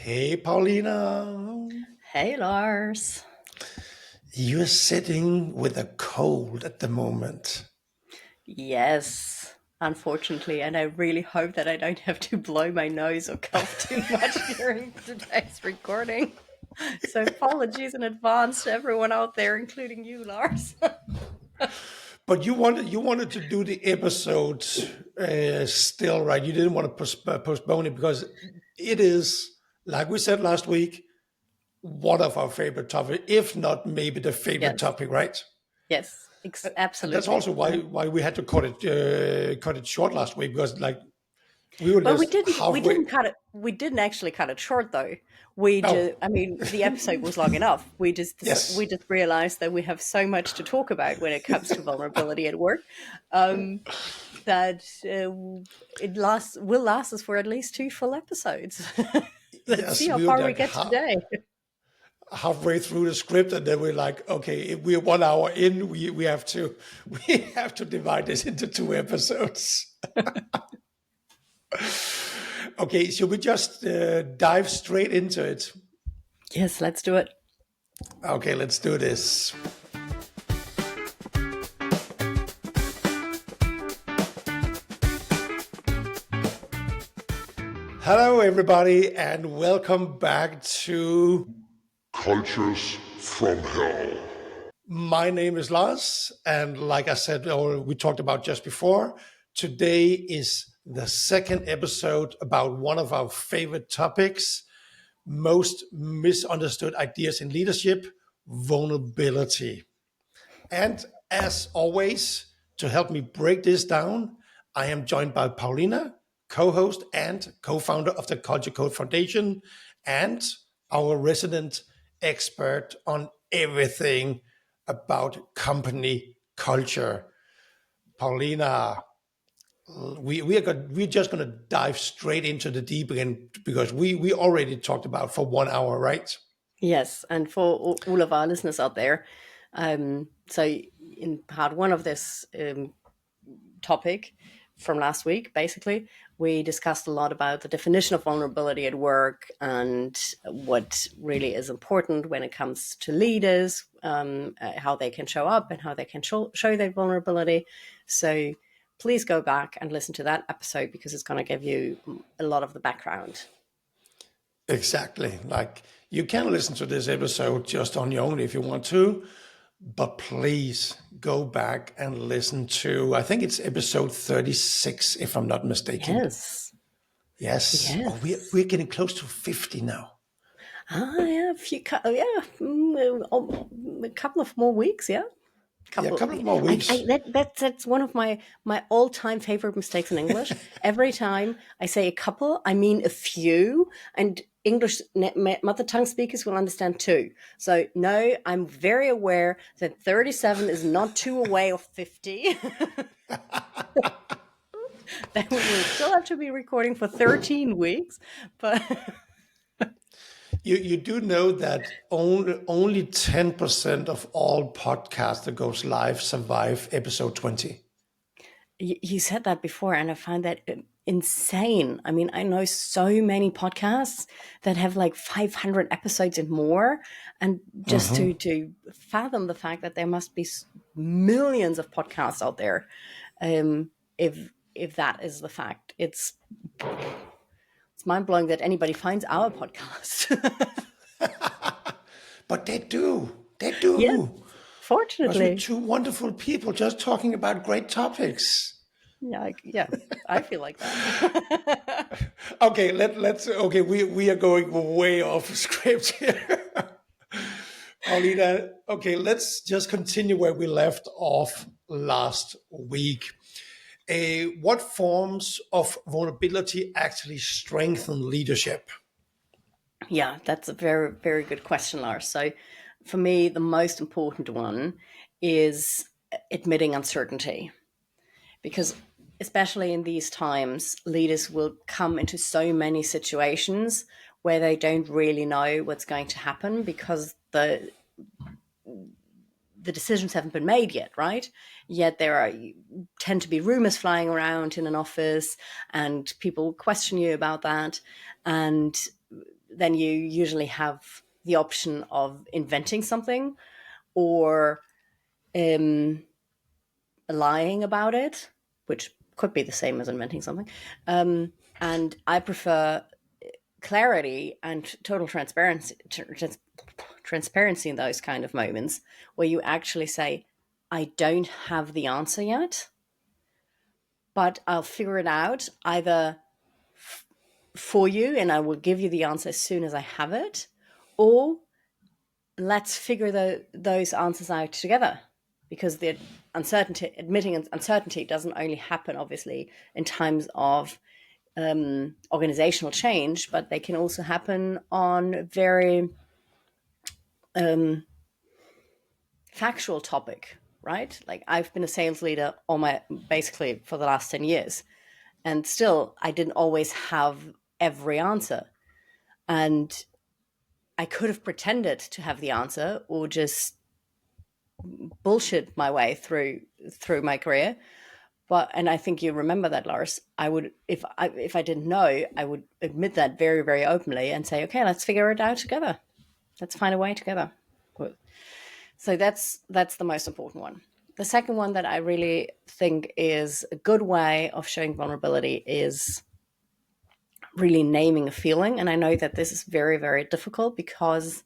Hey, Paulina. Hey, Lars. You're sitting with a cold at the moment. Yes, unfortunately, and I really hope that I don't have to blow my nose or cough too much during today's recording. So apologies in advance to everyone out there, including you, Lars. But you wanted to do the episode still, right? You didn't want to postpone it because it is, like we said last week, one of our favorite topics, if not maybe the favorite Yes, topic, right? yes, And that's absolutely. also why we had to cut it short last week because like we were But we just didn't we halfway. didn't cut it we didn't actually cut it short though. We No, just I mean the episode was long enough. We yes, just realized that we have so much to talk about when it comes to vulnerability at work. Um that it lasts will last us for at least two full episodes. Let's see yes, how we were far we like get today. halfway through the script, and then we're like, okay, if we're 1 hour in, we have to we have to divide this into two episodes. Okay, should we just dive straight into it? Yes, let's do it. Okay, let's do this. Hello, everybody, and welcome back to Cultures from Hell. My name is Lars, and like I said, or we talked about just before, today is the second episode about one of our favorite topics, most misunderstood ideas in leadership, vulnerability. And as always, to help me break this down, I am joined by Paulina, co-host and co-founder of the Culture Code Foundation, and our resident expert on everything about company culture. Paulina, we're just going to dive straight into the deep end because we already talked about for 1 hour, right? Yes, and for all of our listeners out there, so in part one of this topic from last week, basically, we discussed a lot about the definition of vulnerability at work and what really is important when it comes to leaders, how they can show up and how they can show their vulnerability. So please go back and listen to that episode because it's going to give you a lot of the background. Exactly. Like you can listen to this episode just on your own if you want to, but please go back and listen to, I think it's episode 36, if I'm not mistaken. Yes. Yes. Oh, Yes. we're getting close to 50 now. Yeah, a couple of more weeks. Yeah, Yeah, a couple. couple of more weeks. That's one of my all time favorite mistakes in English. Every time I say a couple, I mean a few, and English mother tongue speakers will understand too. So no, I'm very aware that 37 is not two away of 50. That we will still have to be recording for 13 weeks, but. You do know that only 10% of all podcasts that goes live survive episode 20. You said that before, and I find that insane. I mean, I know so many podcasts that have like 500 episodes and more, and just to fathom the fact that there must be millions of podcasts out there, if that is the fact, it's mind blowing that anybody finds our podcast. But they do. They Yes, do. Because we're fortunately. two wonderful people just talking about great topics. Yeah, I feel like that. Okay, let's okay, we are going way off script here. Paulina, okay, let's just continue where we left off last week. What forms of vulnerability actually strengthen leadership? Yeah, that's a very, very good question, Lars. So, for me, the most important one is admitting uncertainty. Because, especially in these times, leaders will come into so many situations where they don't really know what's going to happen because the decisions haven't been made yet, right? Yet tend to be rumors flying around in an office, and people question you about that. And then you usually have the option of inventing something or lying about it, which could be the same as inventing something. And I prefer clarity and total transparency in those kind of moments where you actually say, I don't have the answer yet, but I'll figure it out either for you and I will give you the answer as soon as I have it, or let's figure those answers out together. Because the uncertainty, admitting uncertainty doesn't only happen, obviously, in times of organizational change, but they can also happen on very factual topic, right? Like I've been a sales leader basically for the last 10 years, and still I didn't always have every answer. And I could have pretended to have the answer or just bullshit my way through my career. And I think you remember that, Lars. I would, if I didn't know, I would admit that very, very openly and say, okay, let's figure it out together. Let's find a way together. So that's the most important one. The second one that I really think is a good way of showing vulnerability is really naming a feeling. And I know that this is very, very difficult because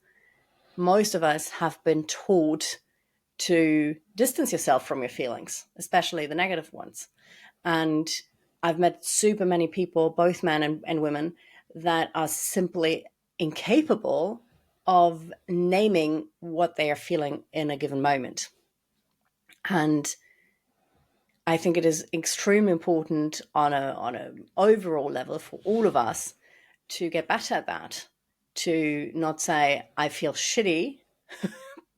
most of us have been taught to distance yourself from your feelings, especially the negative ones. And I've met super many people, both men and women, that are simply incapable of naming what they are feeling in a given moment. And I think it is extremely important on a overall level for all of us to get better at that, to not say, I feel shitty,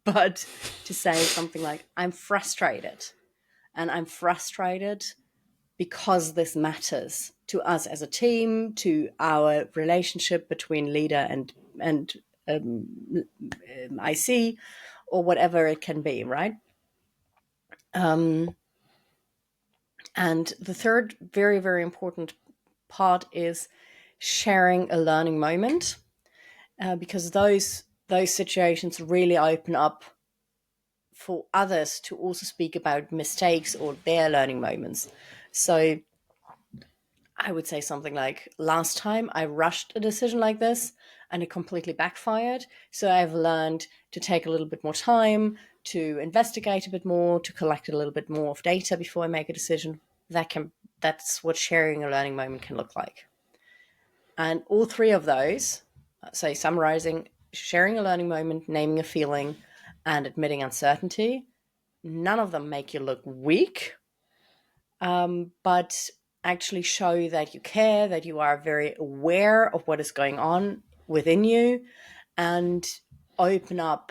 but to say something like, I'm frustrated. And I'm frustrated because this matters to us as a team, to our relationship between leader and IC, or whatever it can be, right? And the third very, very important part is sharing a learning moment, because those situations really open up for others to also speak about mistakes or their learning moments. So I would say something like, last time I rushed a decision like this and it completely backfired. So I've learned to take a little bit more time, to investigate a bit more, to collect a little bit more of data before I make a decision. That's what sharing a learning moment can look like. And all three of those, so summarizing, sharing a learning moment, naming a feeling, and admitting uncertainty, none of them make you look weak, but actually show that you care, that you are very aware of what is going on within you, and open up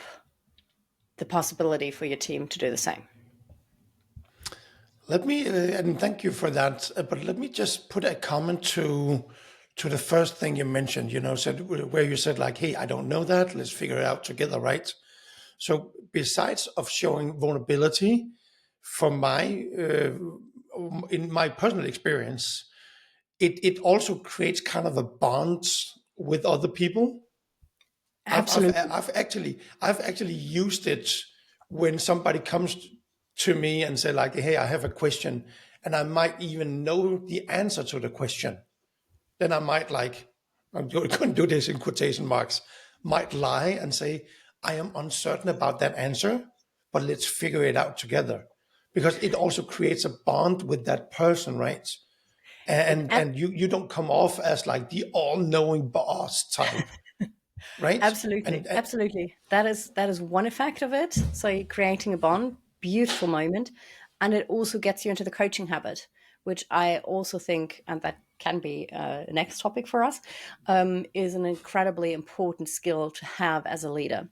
the possibility for your team to do the same. Let me, and thank you for that, but let me just put a comment to the first thing you mentioned, where you said like, hey, I don't know that, let's figure it out together, right? So besides of showing vulnerability, in my personal experience, it also creates kind of a bond with other people. Absolutely. I've actually used it when somebody comes to me and say like, hey, I have a question, and I might even know the answer to the question. Then I might I'm going to do this in quotation marks, might lie and say, I am uncertain about that answer, but let's figure it out together. Because it also creates a bond with that person, right? And you don't come off as like the all-knowing boss type, right? Absolutely. Absolutely. That is one effect of it. So you're creating a bond, beautiful moment. And it also gets you into the coaching habit, which I also think, and that can be a next topic for us, is an incredibly important skill to have as a leader.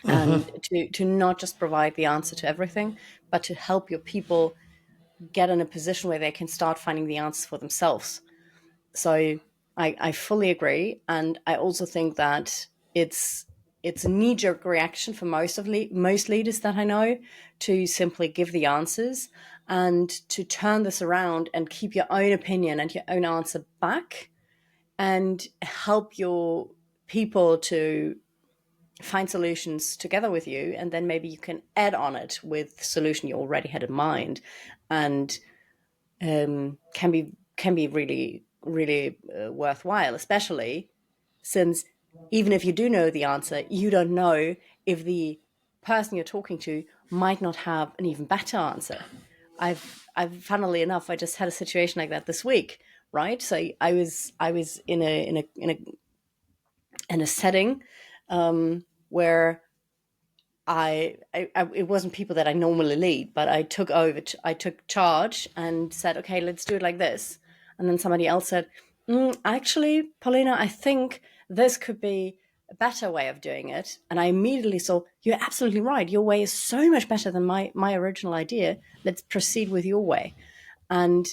And to not just provide the answer to everything, but to help your people get in a position where they can start finding the answers for themselves. So I fully agree. And I also think that it's a knee-jerk reaction for most leaders that I know to simply give the answers, and to turn this around and keep your own opinion and your own answer back, and help your people to find solutions together with you, and then maybe you can add on it with the solution you already had in mind, and can be really worthwhile, especially since even if you do know the answer, you don't know if the person you're talking to might not have an even better answer. I've funnily enough, I just had a situation like that this week, right? So I was in a setting where it wasn't people that I normally lead, but I took charge and said, okay, let's do it like this. And then somebody else said, actually, Paulina, I think this could be a better way of doing it. And I immediately saw, you're absolutely right. Your way is so much better than my original idea. Let's proceed with your way. And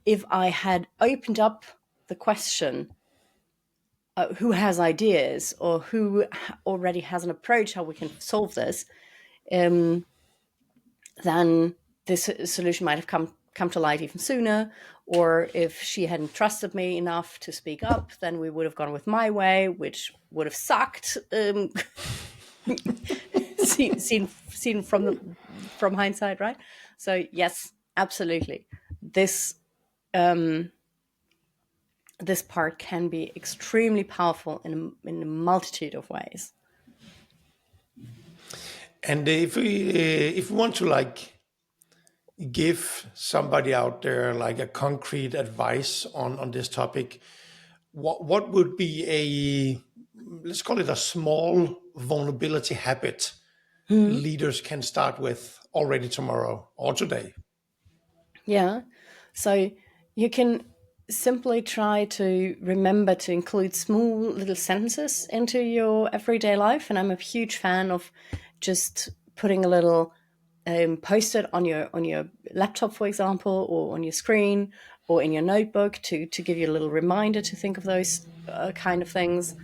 if I had opened up the question, who has ideas or who already has an approach how we can solve this, then this solution might have come to light even sooner. Or if she hadn't trusted me enough to speak up, then we would have gone with my way, which would have sucked. Seen from hindsight, right? So yes, absolutely. This part can be extremely powerful in a multitude of ways. And if we want to like give somebody out there like a concrete advice on this topic, what would be a, let's call it a small vulnerability habit leaders can start with already tomorrow or today? Yeah. So you can simply try to remember to include small little sentences into your everyday life. And I'm a huge fan of just putting a little post-it on your laptop, for example, or on your screen or in your notebook to give you a little reminder to think of those kind of things.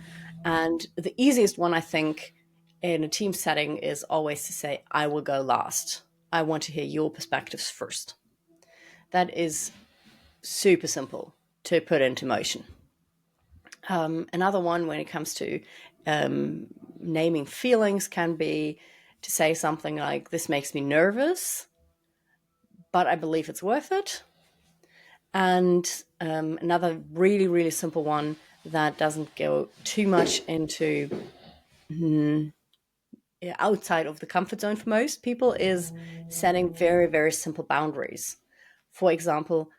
And the easiest one, I think, in a team setting is always to say, I will go last. I want to hear your perspectives first. That is super simple to put into motion. Another one when it comes to naming feelings can be to say something like, this makes me nervous, but I believe it's worth it. And another really, really simple one that doesn't go too much into outside of the comfort zone for most people is setting very, very simple boundaries. For example,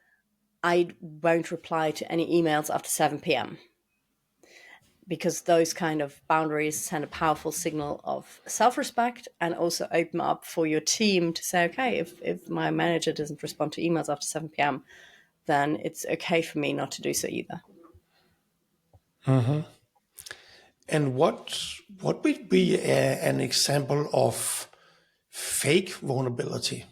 I won't reply to any emails after 7 p.m. because those kind of boundaries send a powerful signal of self-respect and also open up for your team to say, okay, if my manager doesn't respond to emails after 7 p.m., then it's okay for me not to do so either. And what would be an example of fake vulnerability?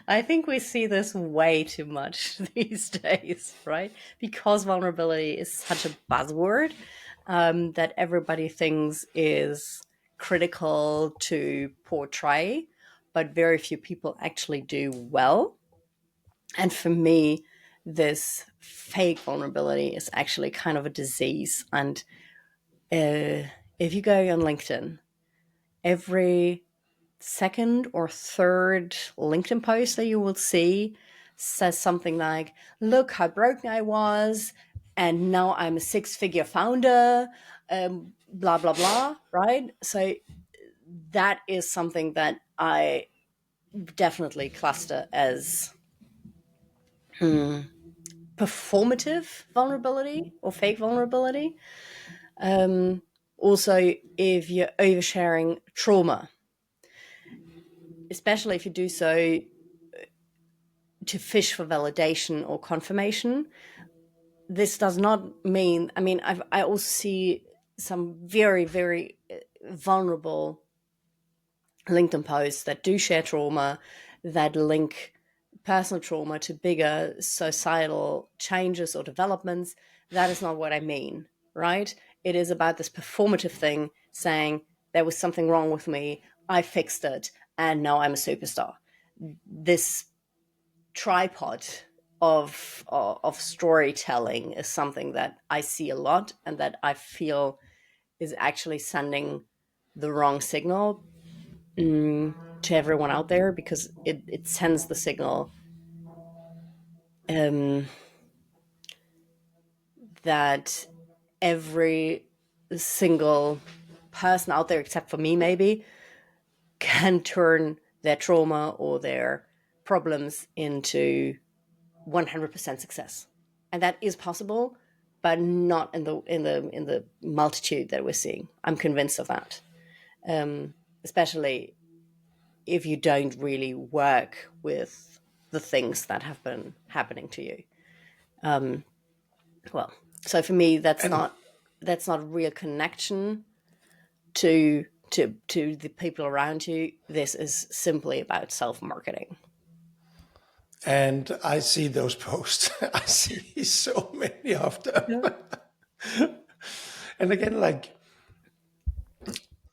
I think we see this way too much these days, right? Because vulnerability is such a buzzword that everybody thinks is critical to portray, but very few people actually do well. And for me, this fake vulnerability is actually kind of a disease. And if you go on LinkedIn, every second or third LinkedIn post that you will see says something like, look how broken I was, and now I'm a 6-figure founder, blah, blah, blah, right? So that is something that I definitely cluster as performative vulnerability or fake vulnerability. Also, if you're oversharing trauma, especially if you do so to fish for validation or confirmation, this does not mean, I mean, I also see some very, very vulnerable LinkedIn posts that do share trauma, that link personal trauma to bigger societal changes or developments. That is not what I mean, right? It is about this performative thing saying there was something wrong with me, I fixed it, and now I'm a superstar. This tripod of storytelling is something that I see a lot, and that I feel is actually sending the wrong signal to everyone out there, because it sends the signal that every single person out there, except for me maybe, can turn their trauma or their problems into 100% success. And that is possible, but not in the multitude that we're seeing. I'm convinced of that. Especially if you don't really work with the things that have been happening to you. Well, so for me, that's And not real connection to the people around you. This is simply about self-marketing. and I see those posts. I see so many of them. Yeah. And again, like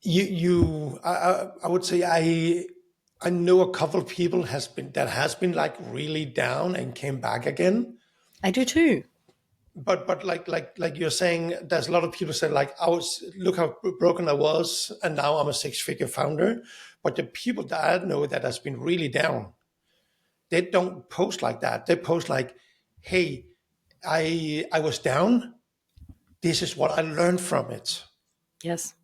I would say I know a couple of people has been like really down and came back again. I do too. But like you're saying, there's a lot of people say like look how broken I was, and now I'm a 6-figure founder. But the people that I know that has been really down, they don't post like that. They post like, hey, I was down. This is what I learned from it. Yes.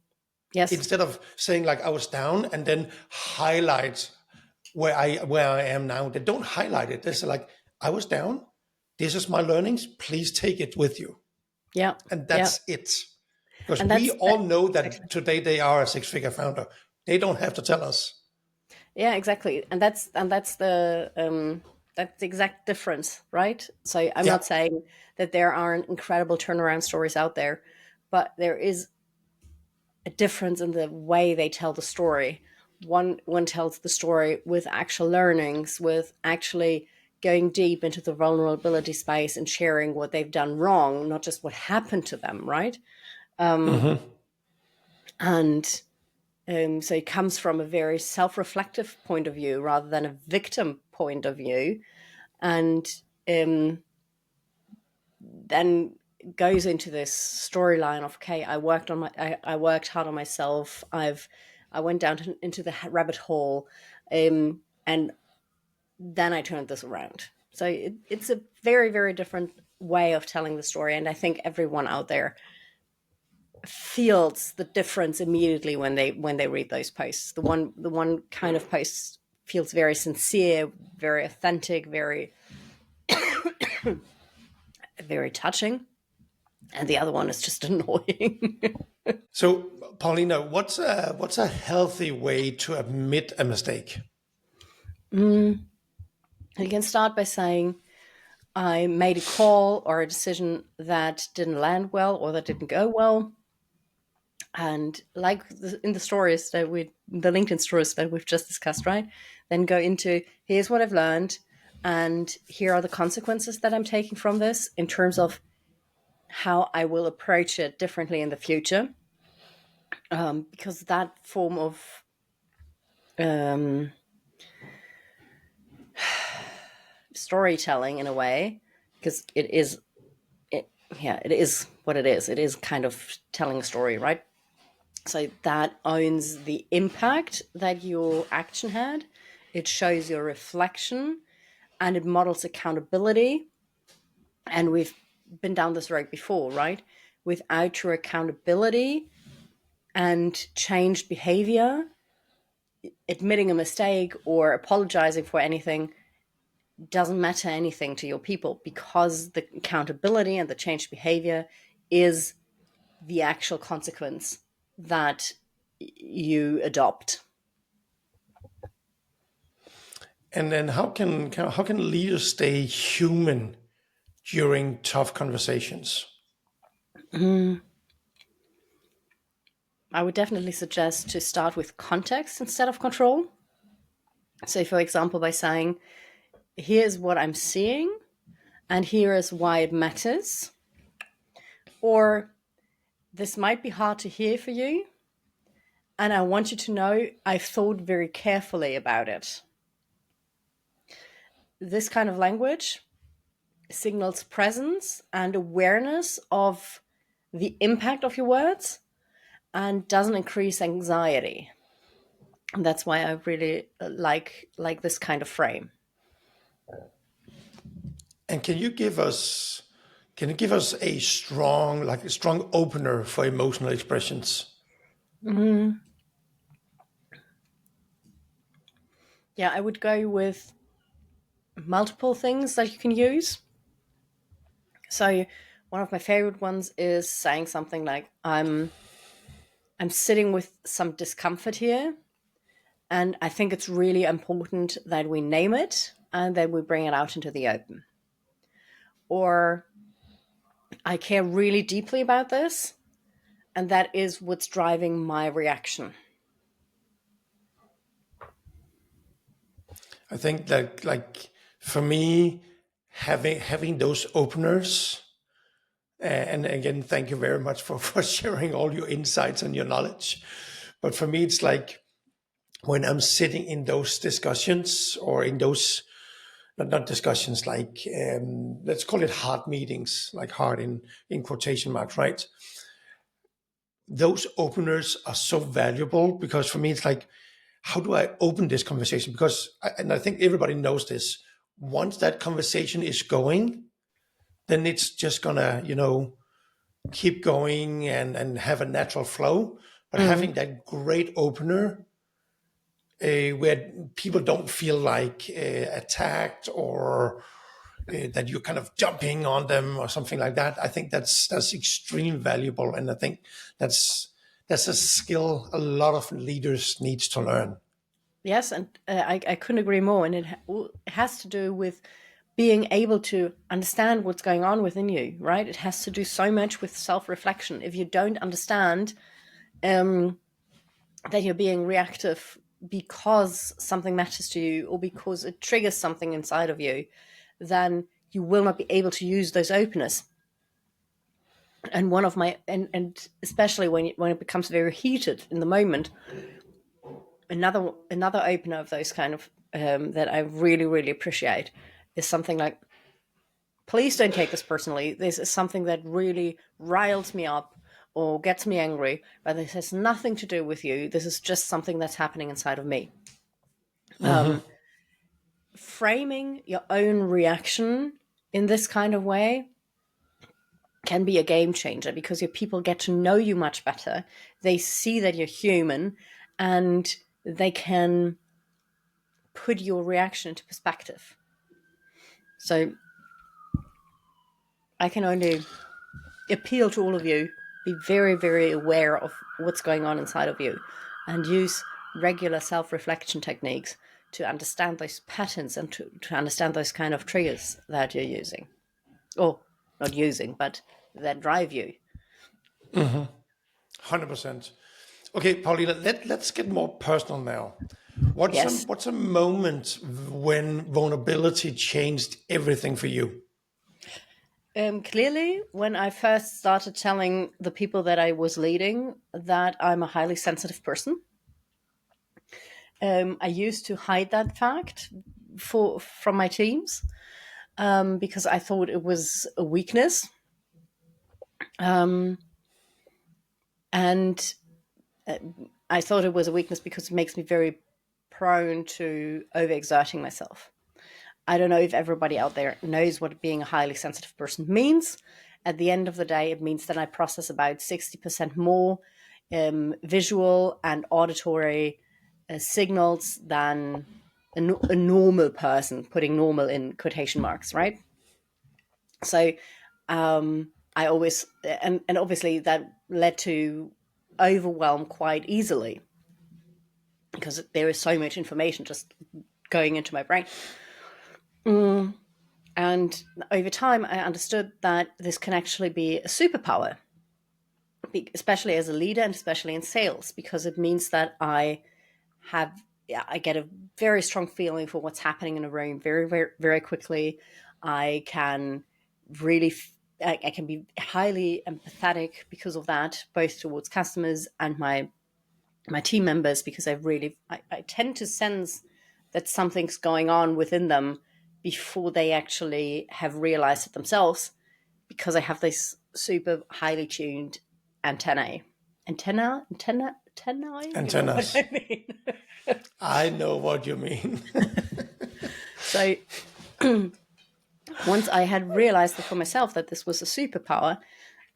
Yes. Instead of saying like I was down and then highlight where I am now. They don't highlight it. They say like I was down. This is my learnings. Please take it with you. Yeah. And Yeah. that's it. Because And we all know exactly. that today they are a 6-figure founder. They don't have to tell us. Yeah, exactly. And that's the exact difference, right? So I'm Yeah. not saying that there aren't incredible turnaround stories out there, but there is a difference in the way they tell the story. One tells the story with actual learnings, with actually going deep into the vulnerability space and sharing what they've done wrong, not just what happened to them, right? And so it comes from a very self-reflective point of view rather than a victim point of view, and then goes into this storyline of, okay, I worked hard on myself. I went down into the rabbit hole, and then I turned this around. So it's a very, very different way of telling the story, and I think everyone out there feels the difference immediately when they read those posts. The one kind of post feels very sincere, very authentic, very very touching, and the other one is just annoying. So, Paulina, what's a healthy way to admit a mistake? You can start by saying, I made a call or a decision that didn't land well or that didn't go well. And like in the stories the LinkedIn stories that we've just discussed, right? Then go into, here's what I've learned, and here are the consequences that I'm taking from this in terms of how I will approach it differently in the future. Because that form of storytelling, in a way, because it is what it is. It is kind of telling a story, right? So that owns the impact that your action had. It shows your reflection, and it models accountability. And we've been down this road before, right? Without your accountability and changed behavior, admitting a mistake or apologizing for anything doesn't matter anything to your people, because the accountability and the changed behavior is the actual consequence that you adopt. And then how can leaders stay human during tough conversations? I would definitely suggest to start with context instead of control. So, for example, by saying, here's what I'm seeing, and here is why it matters. Or, this might be hard to hear for you, and I want you to know I've thought very carefully about it. This kind of language signals presence and awareness of the impact of your words and doesn't increase anxiety. And that's why I really like this kind of frame. And can you give us a strong opener for emotional expressions? Mm-hmm. Yeah, I would go with multiple things that you can use. So one of my favorite ones is saying something like, I'm sitting with some discomfort here, and I think it's really important that we name it and that we bring it out into the open. Or I care really deeply about this, and that is what's driving my reaction. I think that, like, for me, having those openers, and again, thank you very much for sharing all your insights and your knowledge. But for me, it's like when I'm sitting in those discussions or in those not discussions, like let's call it hard meetings, like hard in quotation marks, right? Those openers are so valuable because for me, it's like, how do I open this conversation? Because, and I think everybody knows this, once that conversation is going, then it's just gonna, keep going and have a natural flow. But Mm. having that great opener where people don't feel like attacked or that you're kind of jumping on them or something like that, I think that's extremely valuable, and I think that's a skill a lot of leaders needs to learn. Yes, and I couldn't agree more. And it has to do with being able to understand what's going on within you, right? It has to do so much with self-reflection. If you don't understand that you're being reactive because something matters to you or because it triggers something inside of you, then you will not be able to use those openers. And one of my and especially when it becomes very heated in the moment, another opener of those kind of that I really really appreciate is something like, please don't take this personally. This is something that really riles me up or gets me angry, but this has nothing to do with you. This is just something that's happening inside of me. Framing your own reaction in this kind of way can be a game changer because your people get to know you much better. They see that you're human and they can put your reaction into perspective. So I can only appeal to all of you, be very, very aware of what's going on inside of you and use regular self-reflection techniques to understand those patterns and to understand those kind of triggers that you're using. Or not using, but that drive you. 100%. Okay, Paulina, let's get more personal now. Yes. What's a moment when vulnerability changed everything for you? Clearly, when I first started telling the people that I was leading that I'm a highly sensitive person, I used to hide that fact from my teams because I thought it was a weakness. Um, and I thought it was a weakness because it makes me very prone to overexerting myself. I don't know if everybody out there knows what being a highly sensitive person means. At the end of the day, it means that I process about 60% more visual and auditory signals than a normal person, putting normal in quotation marks, right? So I always, and obviously that led to overwhelm quite easily because there is so much information just going into my brain. And over time, I understood that this can actually be a superpower, especially as a leader and especially in sales, because it means that I get a very strong feeling for what's happening in a room very, very, very quickly. I can really, I can be highly empathetic because of that, both towards customers and my team members, because I tend to sense that something's going on within them before they actually have realized it themselves, because I have this super highly tuned antennae. Antennae? You know what Antennas. I mean? I know what you mean. So once I had realized for myself that this was a superpower,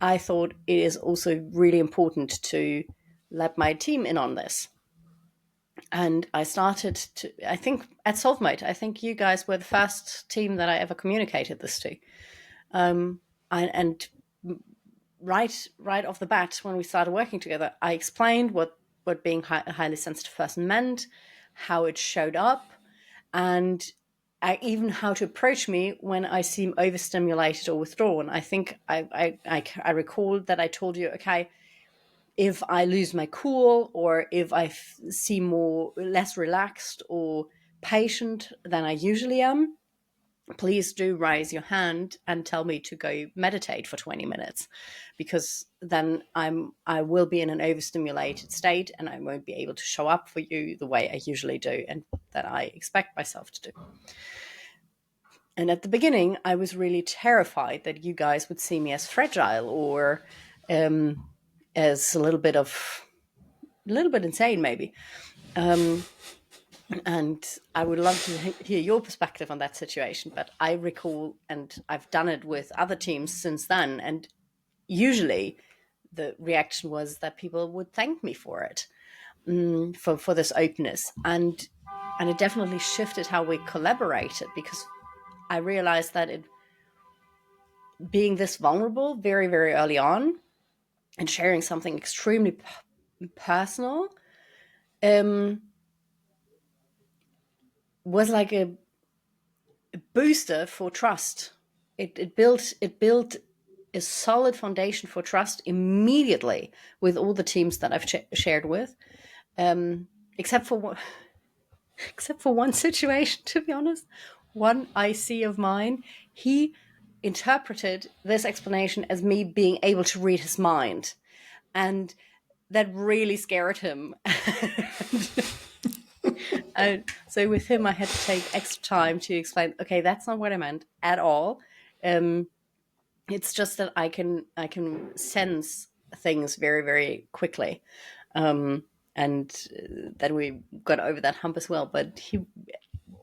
I thought it is also really important to let my team in on this. And I started to, I think at Solvemate, I think you guys were the first team that I ever communicated this to. And right off the bat, when we started working together, I explained what being a highly sensitive person meant, how it showed up, and even how to approach me when I seem overstimulated or withdrawn. I think I recall that I told you, okay, if I lose my cool, or if I seem less relaxed or patient than I usually am, please do raise your hand and tell me to go meditate for 20 minutes, because then I will be in an overstimulated state and I won't be able to show up for you the way I usually do and that I expect myself to do. And at the beginning, I was really terrified that you guys would see me as fragile or as a little bit insane, maybe. And I would love to hear your perspective on that situation. But I recall, and I've done it with other teams since then, and usually the reaction was that people would thank me for it, for this openness. And it definitely shifted how we collaborated, because I realized that being this vulnerable very, very early on and sharing something extremely personal was like a booster for trust. It built a solid foundation for trust immediately with all the teams that I've shared with, except for one situation, to be honest. One IC of mine, he interpreted this explanation as me being able to read his mind, and that really scared him. And so with him, I had to take extra time to explain, okay, that's not what I meant at all. It's just that I can sense things very, very quickly. And then we got over that hump as well. But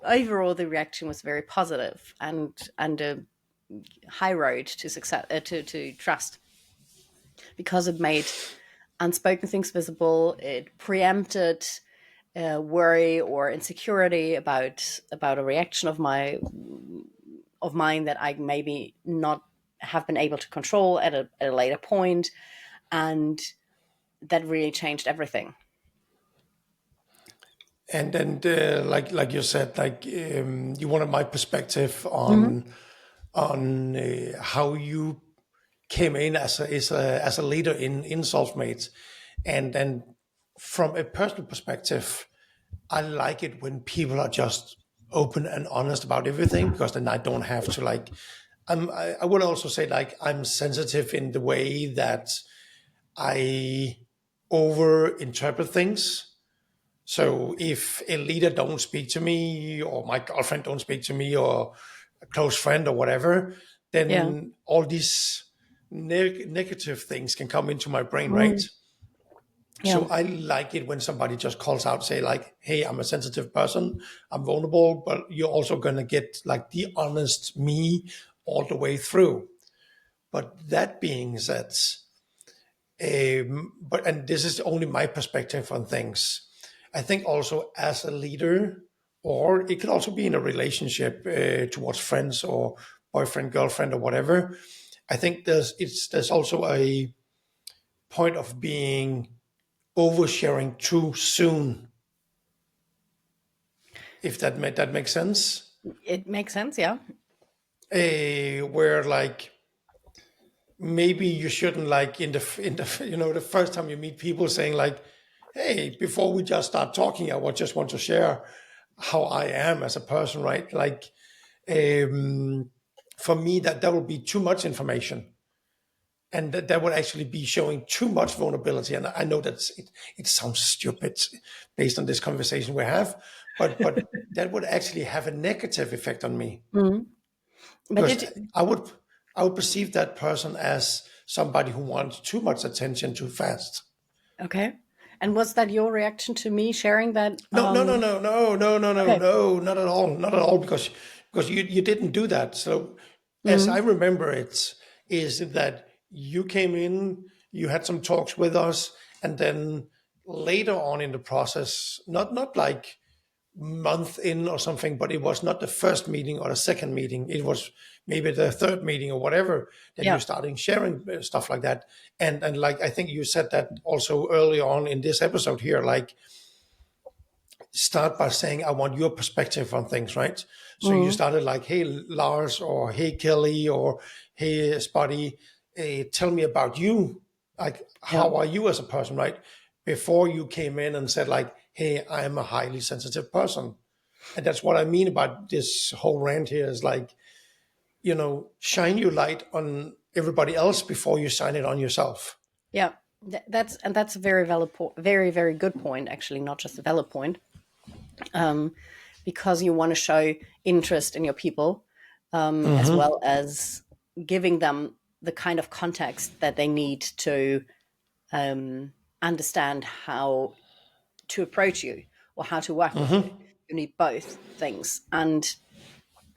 overall, the reaction was very positive and a high road to success, to trust, because it made unspoken things visible. It preempted worry or insecurity about a reaction of mine that I maybe not have been able to control at a later point, and that really changed everything. And then, like you said, you wanted my perspective on how you came in as a leader in Soulmates, and then from a personal perspective, I like it when people are just open and honest about everything, because then I don't have to I would also say I'm sensitive in the way that I over interpret things. So if a leader don't speak to me, or my girlfriend don't speak to me, or a close friend or whatever, then all these negative things can come into my brain, right? So I like it when somebody just calls out, say hey, I'm a sensitive person, I'm vulnerable, but you're also going to get the honest me all the way through. But that being said, and this is only my perspective on things, I think also as a leader, or it could also be in a relationship towards friends or boyfriend, girlfriend, or whatever, I think there's also a point of being oversharing too soon, if that makes sense. It makes sense, yeah. Where maybe you shouldn't in the the first time you meet people saying hey, before we just start talking, I just want to share how I am as a person, right? For me, that will be too much information. and that would actually be showing too much vulnerability. And I know that it sounds stupid based on this conversation we have, but that would actually have a negative effect on me, But because I would perceive that person as somebody who wants too much attention too fast. okay. And was that your reaction to me sharing that? No, no, no, no, no, no, no, no, Okay. no, not at all, not at all, because you didn't do that. So, as I remember it, is that you came in, you had some talks with us, and then later on in the process, not like month in or something, but it was not the first meeting or the second meeting. It was maybe the third meeting or whatever that Yeah. you started sharing stuff like that. And like I think you said that also early on in this episode here, like start by saying, I want your perspective on things, right? So you started like, hey, Lars, or hey, Kelly, or hey, Spotty, tell me about you. Like, Yeah. how are you as a person, right? Before you came in and said, like, hey, I'm a highly sensitive person. And that's what I mean about this whole rant here is like, shine your light on everybody else before you shine it on yourself. Yeah. That's a very valid very, very good point, actually, not just a valid point. Because you want to show interest in your people, as well as giving them the kind of context that they need to understand how to approach you or how to work with you. You need both things. And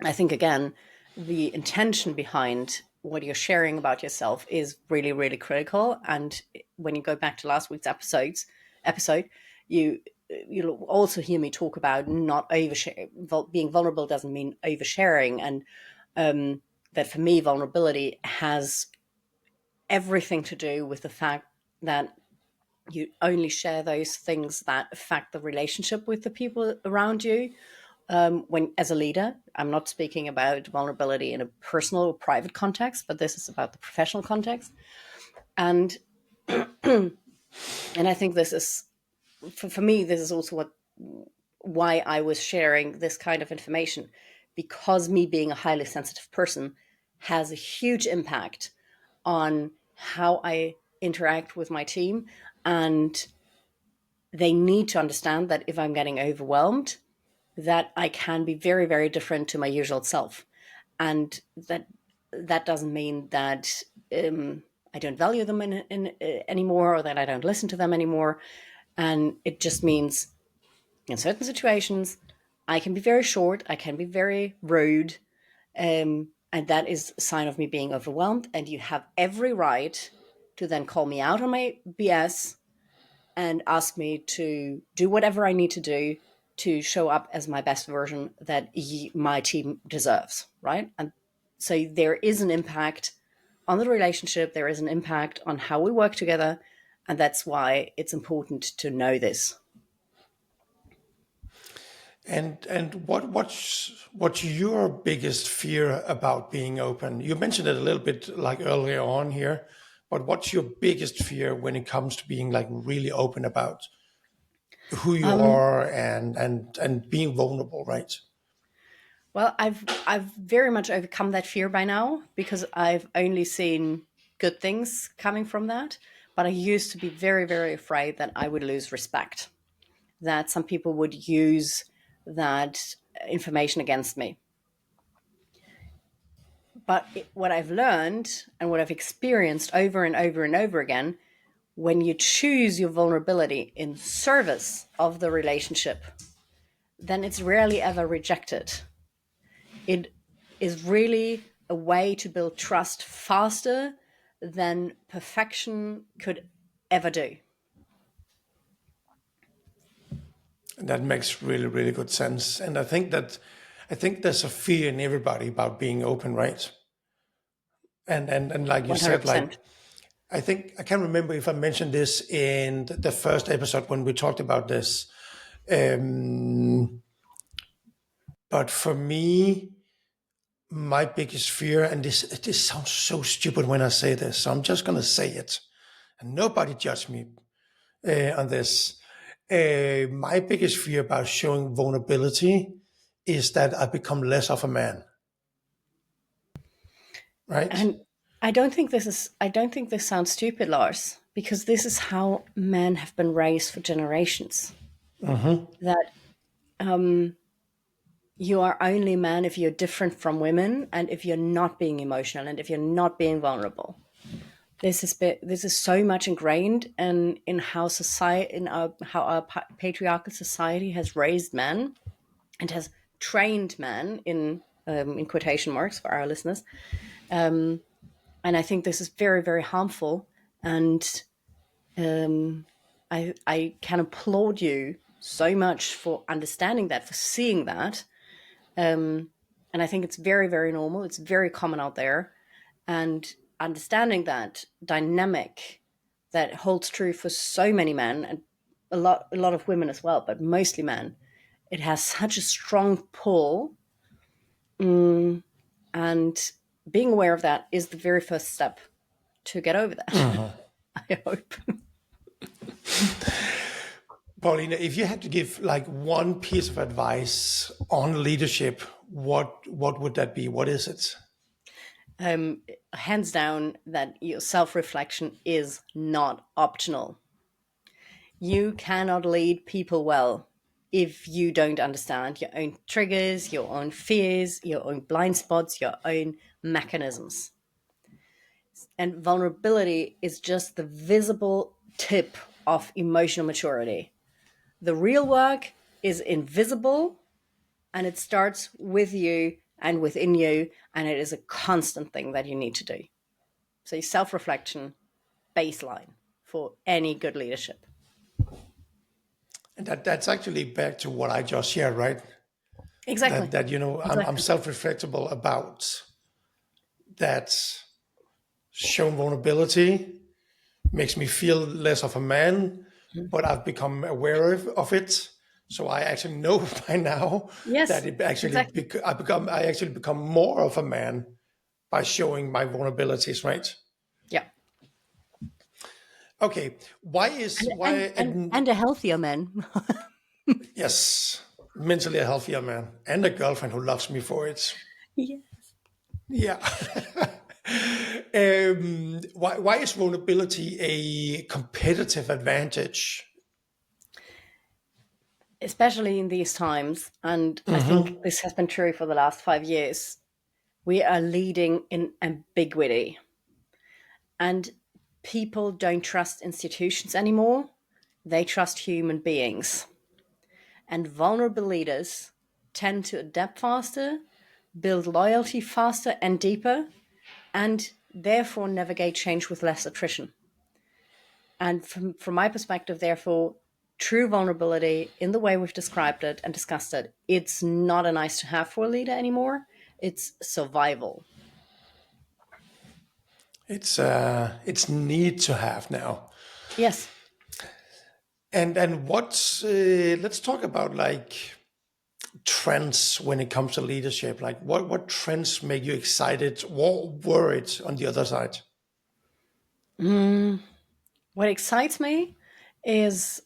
I think, again, the intention behind what you're sharing about yourself is really, really critical. And when you go back to last week's episode, you'll also hear me talk about not oversharing. Being vulnerable doesn't mean oversharing, and that for me, vulnerability has everything to do with the fact that you only share those things that affect the relationship with the people around you. When, as a leader, I'm not speaking about vulnerability in a personal or private context, but this is about the professional context. And and I think this is, for me, this is also why I was sharing this kind of information, because me being a highly sensitive person has a huge impact on how I interact with my team. And they need to understand that if I'm getting overwhelmed, that I can be very, very different to my usual self. And that doesn't mean that I don't value them anymore, or that I don't listen to them anymore. And it just means in certain situations, I can be very short, I can be very rude, and that is a sign of me being overwhelmed. And you have every right to then call me out on my BS and ask me to do whatever I need to do to show up as my best version that my team deserves, right? And so there is an impact on the relationship, there is an impact on how we work together, and that's why it's important to know this. And what's your biggest fear about being open? You mentioned it a little bit like earlier on here, but what's your biggest fear when it comes to being like really open about who you are and being vulnerable, right? Well, I've very much overcome that fear by now, because I've only seen good things coming from that. But I used to be very, very afraid that I would lose respect, that some people would use that information against me. But what I've learned and what I've experienced over and over and over again, when you choose your vulnerability in service of the relationship, then it's rarely ever rejected. It is really a way to build trust faster than perfection could ever do. That makes really, really good sense. And I think there's a fear in everybody about being open, right? And like you said, 100%. like I think I can't remember if I mentioned this in the first episode when we talked about this. But for me, my biggest fear, and this sounds so stupid when I say this, so I'm just gonna say it, and nobody judge me on this. My biggest fear about showing vulnerability is that I become less of a man, right? And I don't think this sounds stupid, Lars, because this is how men have been raised for generations. That you are only man if you're different from women, and if you're not being emotional, and if you're not being vulnerable. This is so much ingrained in how society, how our patriarchal society has raised men and has trained men in quotation marks for our listeners. And I think this is very, very harmful. And I can applaud you so much for understanding that, for seeing that. And I think it's very, very normal. It's very common out there. And understanding that dynamic that holds true for so many men and a lot of women as well, but mostly men, it has such a strong pull. And being aware of that is the very first step to get over that. I hope. Paulina, if you had to give like one piece of advice on leadership, what would that be? What is it? Hands down, that your self-reflection is not optional. You cannot lead people well if you don't understand your own triggers, your own fears, your own blind spots, your own mechanisms. And vulnerability is just the visible tip of emotional maturity. The real work is invisible, and it starts with you and within you, and it is a constant thing that you need to do. So self-reflection, baseline for any good leadership. And that's actually back to what I just shared, right? Exactly. That I'm self-reflectable about that. Shown vulnerability makes me feel less of a man, but I've become aware of it. So I actually know by now that it actually I actually become more of a man by showing my vulnerabilities, right? Yeah. Okay. And a healthier man. Yes, mentally a healthier man and a girlfriend who loves me for it. Yes. Yeah. Why is vulnerability a competitive advantage? Especially in these times, and I think this has been true for the last 5 years, we are leading in ambiguity. And people don't trust institutions anymore. They trust human beings. And vulnerable leaders tend to adapt faster, build loyalty faster and deeper, and therefore navigate change with less attrition. And from my perspective, therefore, true vulnerability in the way we've described it and discussed it, it's not a nice to have for a leader anymore. It's survival. It's need to have now. Yes. And what's let's talk about like trends when it comes to leadership. Like what trends make you excited or worried on the other side? What excites me is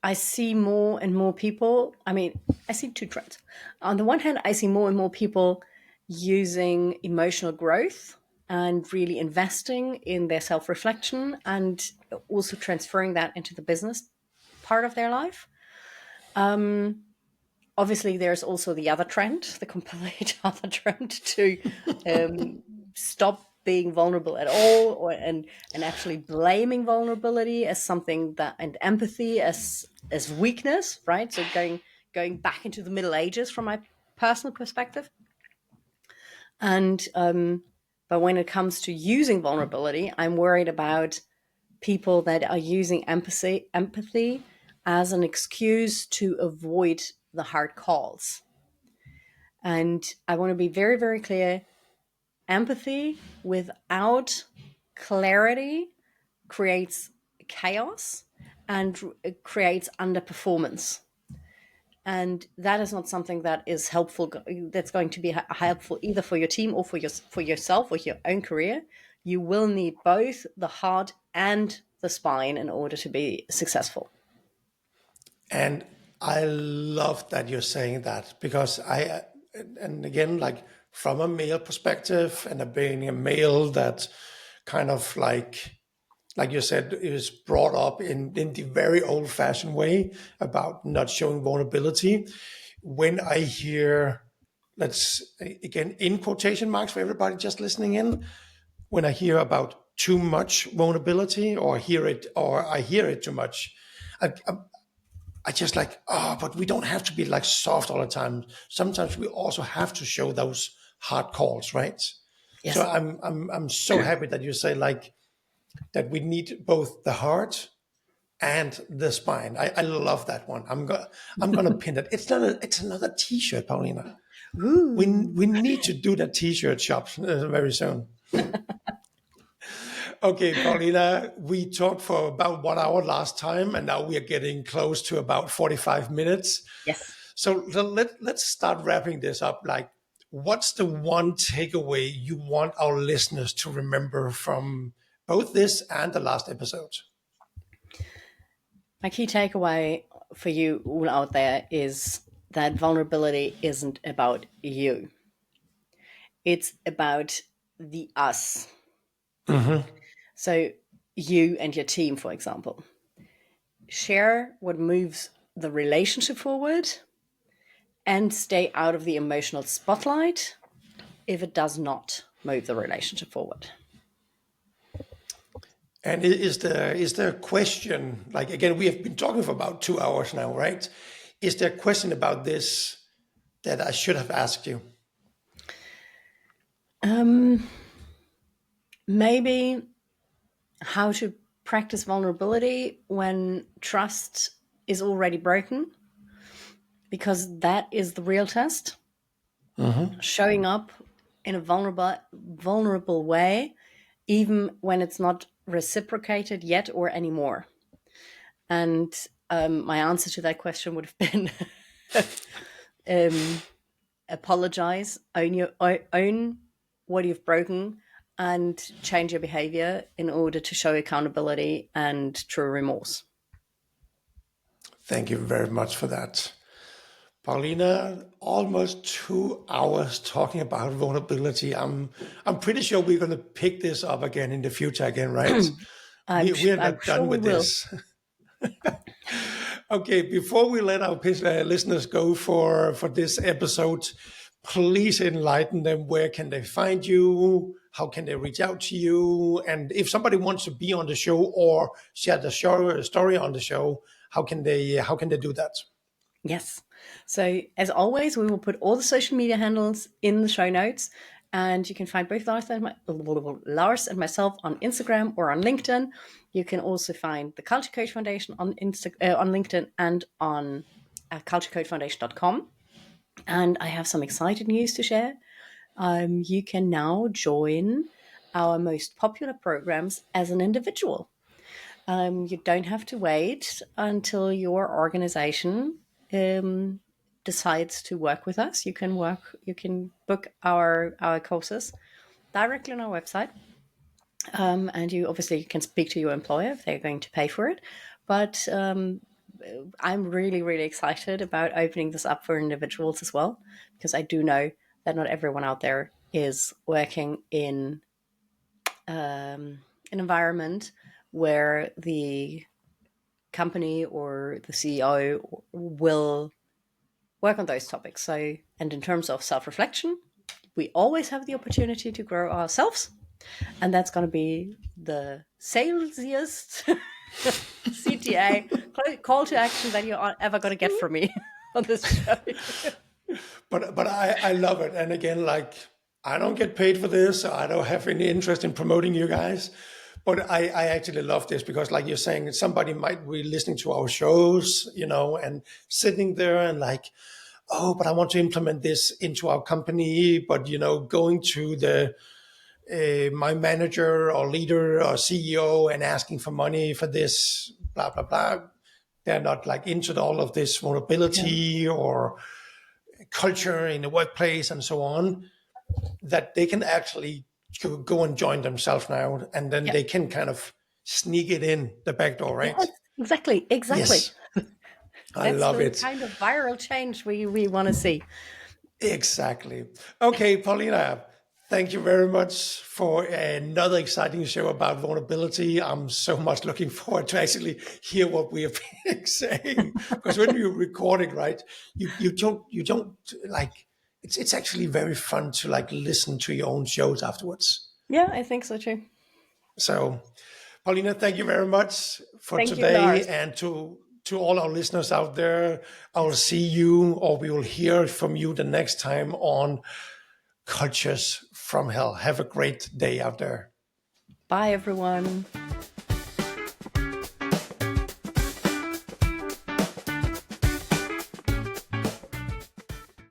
I see more and more people. I mean, I see two trends. On the one hand, I see more and more people using emotional growth and really investing in their self reflection and also transferring that into the business part of their life. Obviously, there's also the other trend, the complete other trend to stop being vulnerable at all, and actually blaming vulnerability as something that, and empathy as weakness, right? So going back into the Middle Ages from my personal perspective. And but when it comes to using vulnerability, I'm worried about people that are using empathy as an excuse to avoid the hard calls. And I want to be very, very clear. Empathy without clarity creates chaos and creates underperformance. And that is not something that is helpful, that's going to be helpful either for your team or for yourself or your own career. You will need both the heart and the spine in order to be successful. And I love that you're saying that because and again, like from a male perspective and being a male that kind of like you said, it was brought up in the very old-fashioned way about not showing vulnerability. When I hear, let's again in quotation marks for everybody just listening in, when I hear about too much vulnerability, or I hear it too much, I just like, but we don't have to be like soft all the time. Sometimes we also have to show those hard calls, right? Yes. So I'm so happy that you say like that we need both the heart and the spine. I love that one. I'm gonna pin it. It's another T-shirt, Paulina. Ooh. We need to do that T-shirt shop very soon. Okay, Paulina, we talked for about 1 hour last time, and now we are getting close to about 45 minutes. Yes. So let's start wrapping this up. Like, what's the one takeaway you want our listeners to remember from both this and the last episode? My key takeaway for you all out there is that vulnerability isn't about you. It's about the us. So you and your team, for example, share what moves the relationship forward and stay out of the emotional spotlight if it does not move the relationship forward. And is there a question, like, again, we have been talking for about 2 hours now, right? Is there a question about this that I should have asked you? Maybe how to practice vulnerability when trust is already broken, because that is the real test. Showing up in a vulnerable way, even when it's not reciprocated yet or anymore. And my answer to that question would have been apologize, own what you've broken, and change your behavior in order to show accountability and true remorse. Thank you very much for that. Paulina, almost 2 hours talking about vulnerability. I'm pretty sure we're going to pick this up again in the future again, right? We're not sure done we with will. this. Okay, before we let our listeners go for this episode, please enlighten them. Where can they find you? How can they reach out to you? And if somebody wants to be on the show or share the story on the show, how can they do that? Yes. So as always, we will put all the social media handles in the show notes, and you can find both Lars and myself on Instagram or on LinkedIn. You can also find the Culture Code Foundation on LinkedIn and on culturecodefoundation.com. And I have some exciting news to share. You can now join our most popular programs as an individual. You don't have to wait until your organization decides to work with us. You can book our courses directly on our website. And you obviously can speak to your employer if they're going to pay for it. But I'm really, really excited about opening this up for individuals as well, because I do know that not everyone out there is working in an environment where the company or the CEO will work on those topics. So, and in terms of self-reflection, we always have the opportunity to grow ourselves. And that's going to be the salesiest CTA call to action that you're ever going to get from me on this show. But I love it. And again, like, I don't get paid for this. So I don't have any interest in promoting you guys. But I actually love this because, like you're saying, somebody might be listening to our shows, and sitting there and like, oh, but I want to implement this into our company. But, going to my manager or leader or CEO and asking for money for this, blah, blah, blah. They're not like into all of this vulnerability or culture in the workplace and so on, that they can actually go and join themselves now, and then they can kind of sneak it in the back door, right? Yes, exactly. Yes. I love it. That's the kind of viral change we want to see. Exactly. Okay, Paulina, Thank you very much for another exciting show about vulnerability. I'm so much looking forward to actually hear what we have been saying, because when you're recording, right, you don't like it's actually very fun to like listen to your own shows afterwards. Yeah, I think so too. So, Paulina, thank you very much for Thank you, today, Lars. and to all our listeners out there. I will see you, or we will hear from you the next time on Cultures from Hell. Have a great day out there. Bye, everyone.